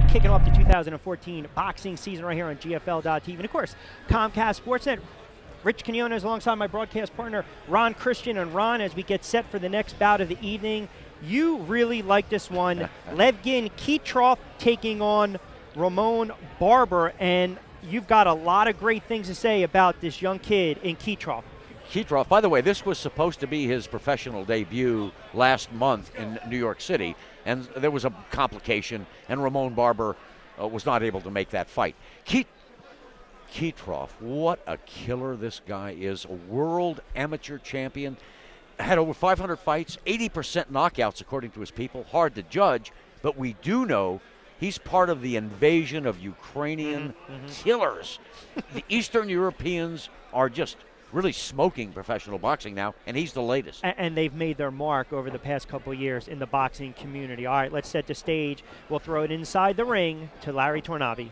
kicking off the 2014 boxing season right here on GFL.TV. And, of course, Comcast Sportsnet. Rich Quinones alongside my broadcast partner, Ron Christian. And, Ron, as we get set for the next bout of the evening, you really like this one. Levgin Hitrov taking on Ромоном Барбер. And you've got a lot of great things to say about this young kid in Hitrov. Hitrov, by the way, this was supposed to be his professional debut last month in New York City, and there was a complication, and Ромоном Барбер was not able to make that fight. Hitrov, what a killer this guy is, a world amateur champion, had over 500 fights, 80% knockouts according to his people, hard to judge, but we do know he's part of the invasion of Ukrainian killers. The Eastern Europeans are just really smoking professional boxing now, and he's the latest. And they've made their mark over the past couple of years in the boxing community. All right, let's set the stage. We'll throw it inside the ring to Larry Tornavi.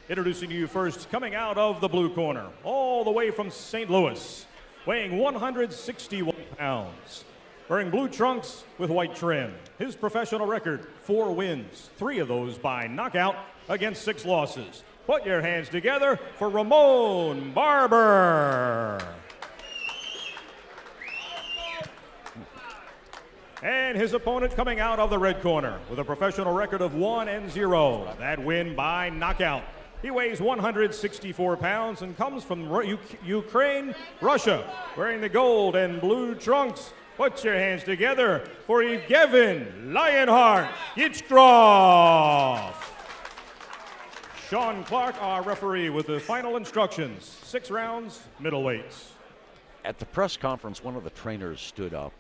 Introducing you first, coming out of the blue corner, all the way from St. Louis, weighing 161 pounds, wearing blue trunks with white trim. His professional record, 4 wins, 3 of those by knockout against 6 losses. Put your hands together for Ромоном Барбер. And his opponent coming out of the red corner with a professional record of 1-0. That win by knockout. He weighs 164 pounds and comes from Ukraine, Russia, wearing the gold and blue trunks. Put your hands together for Evgeny Lionheart Hitrov. Sean Clark, our referee, with the final instructions. 6 rounds, middleweights. At the press conference, one of the trainers stood up.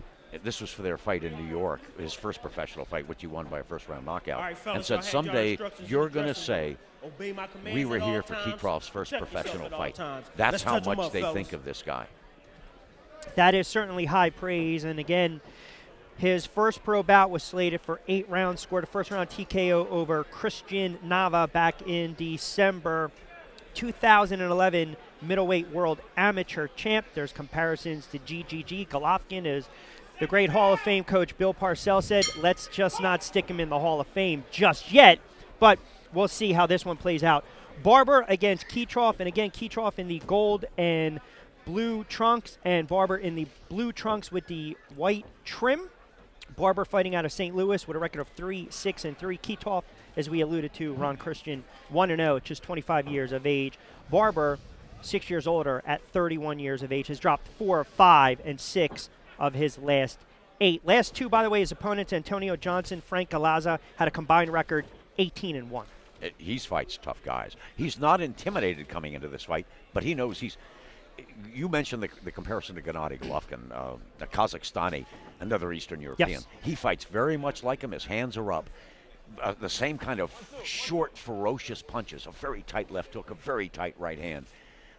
This was for their fight in New York, his first professional fight, which he won by a first-round knockout, right, fellas, and said, so someday you're going to say, we were here for Hitrov's first professional fight. That's how much they think of this guy. That is certainly high praise. And again, his first pro bout was slated for 8 rounds, scored a first-round TKO over Christian Nava back in December. 2011 middleweight world amateur champ. There's comparisons to GGG. Golovkin, is the great Hall of Fame coach Bill Parcells said, let's just not stick him in the Hall of Fame just yet, but we'll see how this one plays out. Barber against Hitrov, and again, Hitrov in the gold and blue trunks, and Barber in the blue trunks with the white trim. Barber fighting out of St. Louis with a record of 3-6-3. Hitrov, as we alluded to, Ron Christian, 1-0, just 25 years of age. Barber, 6 years older at 31 years of age, has dropped 4, 5, and 6 of his last 8. Last 2, by the way, his opponents, Antonio Johnson, Frank Galaza, had a combined record 18-1. He fights tough guys. He's not intimidated coming into this fight, but he knows he's. You mentioned the comparison to Gennady Golovkin, the Kazakhstani, another Eastern European. Yes. He fights very much like him. His hands are up. The same kind of short, ferocious punches, a very tight left hook, a very tight right hand.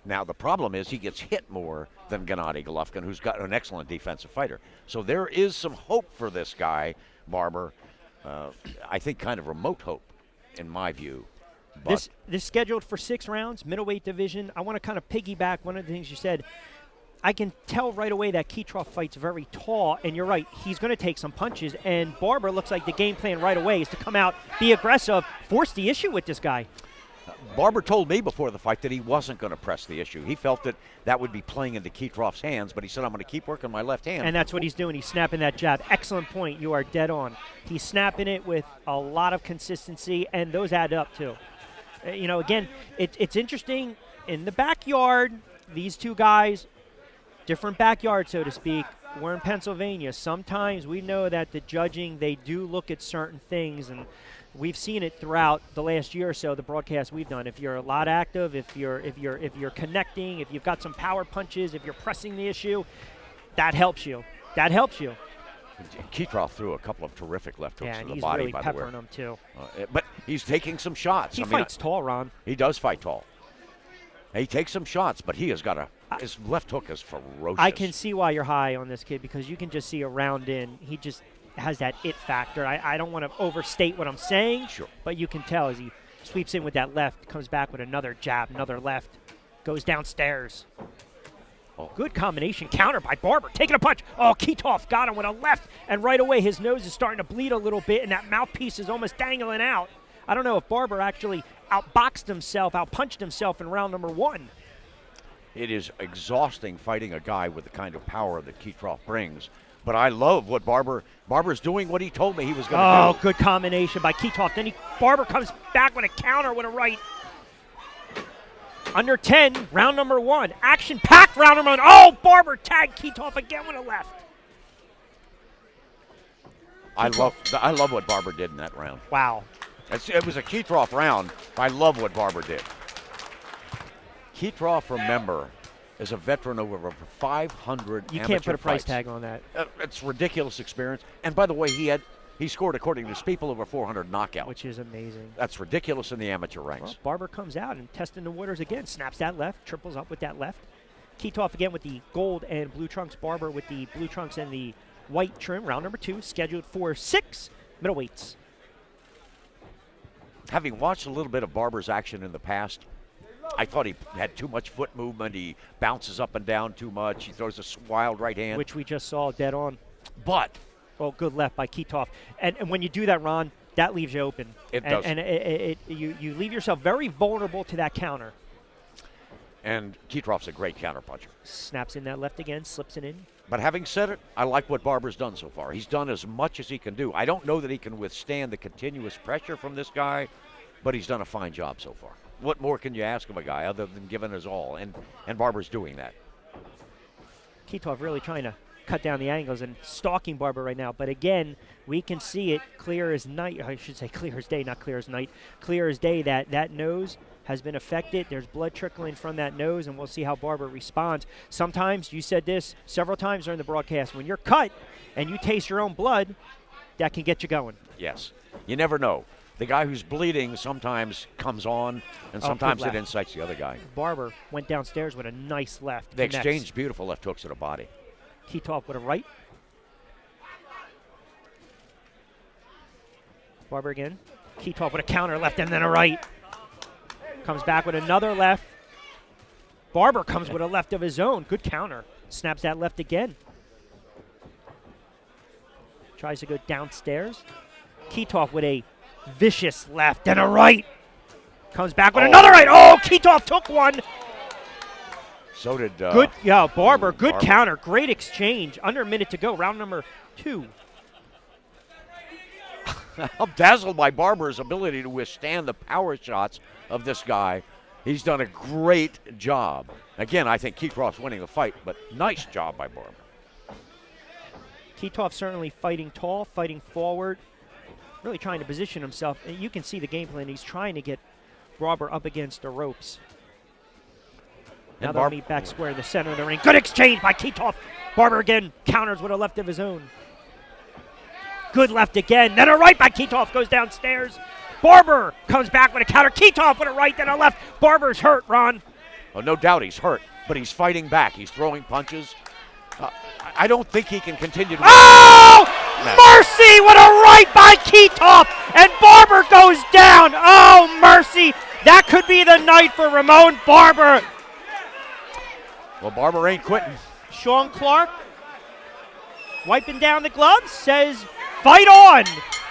Now, the problem is he gets hit more than Gennady Golovkin, who's got an excellent defensive fighter. So there is some hope for this guy, Barber. I think kind of remote hope, in my view. This scheduled for 6 rounds, middleweight division. I want to kind of piggyback one of the things you said. I can tell right away that Hitrov fights very tall, and you're right, he's going to take some punches, and Barber looks like the game plan right away is to come out, be aggressive, force the issue with this guy. Barber told me before the fight that he wasn't going to press the issue. He felt that would be playing into Hitrov's hands, but he said, I'm going to keep working my left hand. And that's what he's doing. He's snapping that jab. Excellent point. You are dead on. He's snapping it with a lot of consistency, and those add up, too. Again, it's interesting. In the backyard, these two guys, different backyard, so to speak. We're in Pennsylvania. Sometimes we know that the judging, they do look at certain things, and we've seen it throughout the last year or so, the broadcast we've done. If you're a lot active, if you're connecting, if you've got some power punches, if you're pressing the issue, that helps you. That helps you. Hitrov threw a couple of terrific left hooks to the body, by the way. He's really peppering them, too. But he's taking some shots. He fights tall, Ron. He does fight tall. He takes some shots, but he has got his left hook is ferocious. I can see why you're high on this kid, because you can just see a round in. He just has that it factor. I don't want to overstate what I'm saying, sure, but you can tell as he sweeps in with that left, comes back with another jab, another left, goes downstairs. Oh. Good combination counter by Barber. Taking a punch. Oh, Hitrov got him with a left. And right away, his nose is starting to bleed a little bit, and that mouthpiece is almost dangling out. I don't know if Barber actually outboxed himself, outpunched himself in round number 1. It is exhausting fighting a guy with the kind of power that Hhitrov brings. But I love what Barber's doing what he told me he was going to do. Oh, good combination by Hhitrov. Then Barber comes back with a counter with a right. Under 10, round number 1. Action-packed round number 1. Oh, Barber tagged Hhitrov again with a left. I love what Barber did in that round. Wow. It was a Hhitrov round. I love what Barber did. Hhitrov, remember, is a veteran of over 500 You amateur can't put a price fights. tag on that. It's ridiculous experience. And by the way, he scored, according to his people, over 400 knockouts. Which is amazing. That's ridiculous in the amateur ranks. Well, Barber comes out and testing the waters again. Snaps that left, triples up with that left. Hhitrov again with the gold and blue trunks. Barber with the blue trunks and the white trim. Round number 2, scheduled for 6 middleweights. Having watched a little bit of Barber's action in the past, I thought he had too much foot movement. He bounces up and down too much. He throws a wild right hand. Which we just saw dead on. But oh, good left by Hhitrov. And when you do that, Ron, that leaves you open. It does. And you leave yourself very vulnerable to that counter. And Hitrov's a great counterpuncher. Snaps in that left again, slips it in. But having said it, I like what Barber's done so far. He's done as much as he can do. I don't know that he can withstand the continuous pressure from this guy, but he's done a fine job so far. What more can you ask of a guy other than giving his all? And Barber's doing that. Hhitrov really trying to cut down the angles and stalking Barber right now. But again, we can see it clear as night. I should say clear as day, not clear as night. Clear as day that nose has been affected. There's blood trickling from that nose, and we'll see how Barber responds. Sometimes, you said this several times during the broadcast, when you're cut and you taste your own blood, that can get you going. Yes. You never know. The guy who's bleeding sometimes comes on, and sometimes it incites the other guy. Barber went downstairs with a nice left. They exchanged beautiful left hooks to the body. Hhitrov with a right. Barber again. Hhitrov with a counter left and then a right. Comes back with another left. Barber comes with a left of his own. Good counter. Snaps that left again. Tries to go downstairs. Hhitrov with a vicious left and a right. Comes back with another right. Oh, Hhitrov took one. So did good. Yeah, Barber. Good Barber. Counter. Great exchange. Under a minute to go. Round number 2. I'm dazzled by Barber's ability to withstand the power shots of this guy. He's done a great job. Again, I think Hitrov's winning the fight, but nice job by Barber. Hhitrov certainly fighting tall, fighting forward, really trying to position himself. And you can see the game plan. He's trying to get Barber up against the ropes. Now they'll meet back square in the center of the ring. Good exchange by Hhitrov. Barber again counters with a left of his own. Good left again. Then a right by Hhitrov goes downstairs. Barber comes back with a counter. Hhitrov with a right, then a left. Barber's hurt, Ron. Oh, no doubt he's hurt, but he's fighting back. He's throwing punches. I don't think he can continue to... Oh! Mercy with a right by Hhitrov, and Barber goes down. Oh, mercy. That could be the night for Ramon Barber. Well, Barber ain't quitting. Sean Clark wiping down the gloves, says, fight on.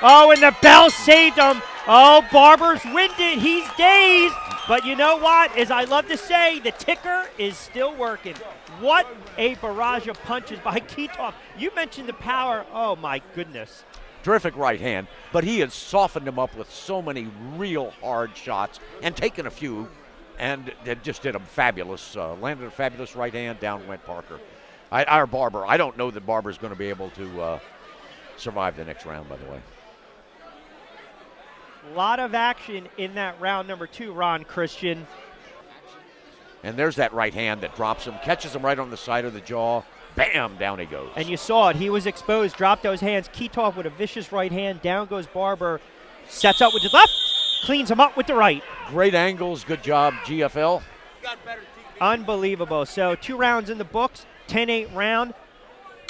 Oh, and the bell saved him. Oh, Barber's winded. He's dazed. But you know what? As I love to say, the ticker is still working. What a barrage of punches by Hhitrov. You mentioned the power. Oh, my goodness. Terrific right hand, but he has softened him up with so many real hard shots and taken a few, and it just did him fabulous. Landed a fabulous right hand, down went Parker. Our Barber. I don't know that Barber's going to be able to survive the next round, by the way. A lot of action in that round number 2, Ron Christian. And there's that right hand that drops him, catches him right on the side of the jaw. Bam, down he goes. And you saw it. He was exposed, dropped those hands. Hhitrov with a vicious right hand. Down goes Barber. Sets up with his left. Cleans him up with the right. Great angles. Good job, GFL. Unbelievable. So 2 rounds in the books. 10-8 round.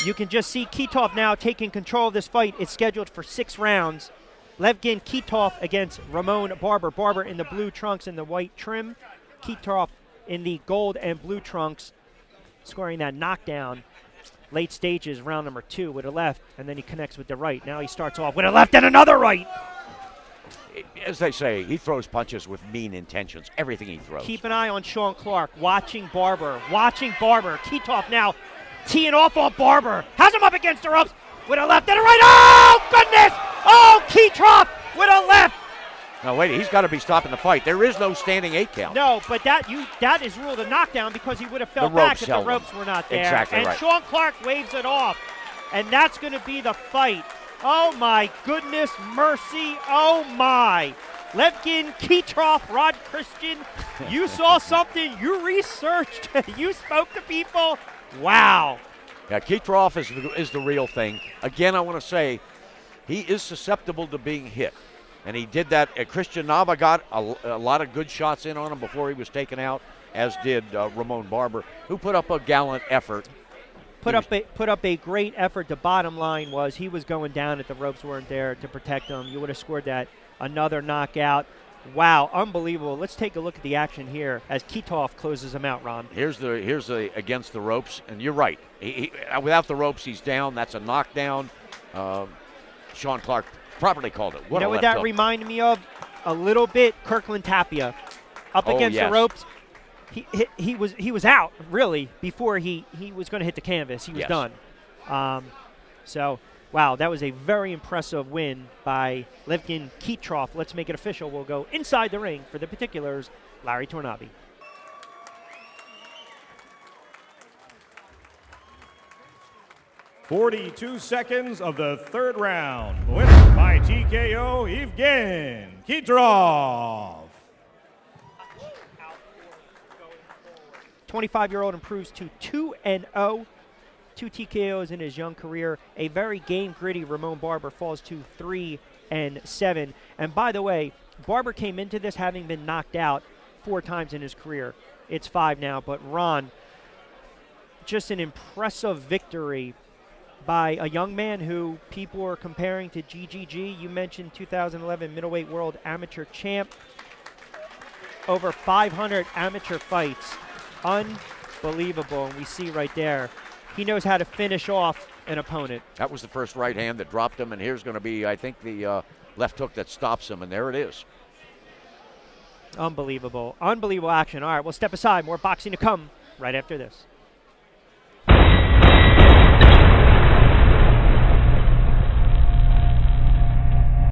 You can just see Hhitrov now taking control of this fight. It's scheduled for 6 rounds. Levgin Hhitrov against Ramon Barber. Barber in the blue trunks and the white trim. Hhitrov in the gold and blue trunks, scoring that knockdown. Late stages, round number 2 with a left, and then he connects with the right. Now he starts off with a left and another right. as they say, he throws punches with mean intentions. Everything he throws. Keep an eye on Sean Clark, watching Barber. Hitoff now teeing off on Barber. Has him up against the ropes with a left and a right. Oh, goodness! Oh, Hitoff with a left. Now, wait, he's got to be stopping the fight. There is no standing 8 count. No, but that is ruled a knockdown because he would have fell The ropes back if the held him. ropes were not there. Exactly and right. Sean Clark waves it off. And that's going to be the fight. Oh, my goodness mercy. Oh, my. Levgin Hитров, Rod Christian, you saw something. You researched. You spoke to people. Wow. Yeah, Hитров is the real thing. Again, I want to say he is susceptible to being hit. And he did that. Christian Nava got a lot of good shots in on him before he was taken out, as did Ромоном Барбер, who put up a gallant effort. Put up a great effort. The bottom line was he was going down if the ropes weren't there to protect him. You would have scored that. Another knockout. Wow, unbelievable. Let's take a look at the action here as Hitoff closes him out, Ron. Here's the against the ropes, and you're right. He, without the ropes, he's down. That's a knockdown. Sean Clark properly called it. You know what that reminded me of? A little bit Kirkland Tapia. Up against the ropes. He was out, really, before he was going to hit the canvas. He was done. So, wow, that was a very impressive win by Levgin Hитров. Let's make it official. We'll go inside the ring for the particulars. Larry Tornabi. "42 seconds of the third round. Winner by TKO, Evgeny Hитров. 25-year-old improves to 2-0. 2 TKOs in his young career. A very game-gritty Ромоном Барбер falls to 3-7. And by the way, Barber came into this having been knocked out 4 times in his career. It's 5 now, but Ron, just an impressive victory by a young man who people are comparing to GGG. You mentioned 2011 middleweight world amateur champ. Over 500 amateur fights. Unbelievable. And we see right there, he knows how to finish off an opponent. That was the first right hand that dropped him, and here's going to be, I think, the left hook that stops him, and there it is. Unbelievable. Unbelievable action. All right, we'll step aside. More boxing to come right after this.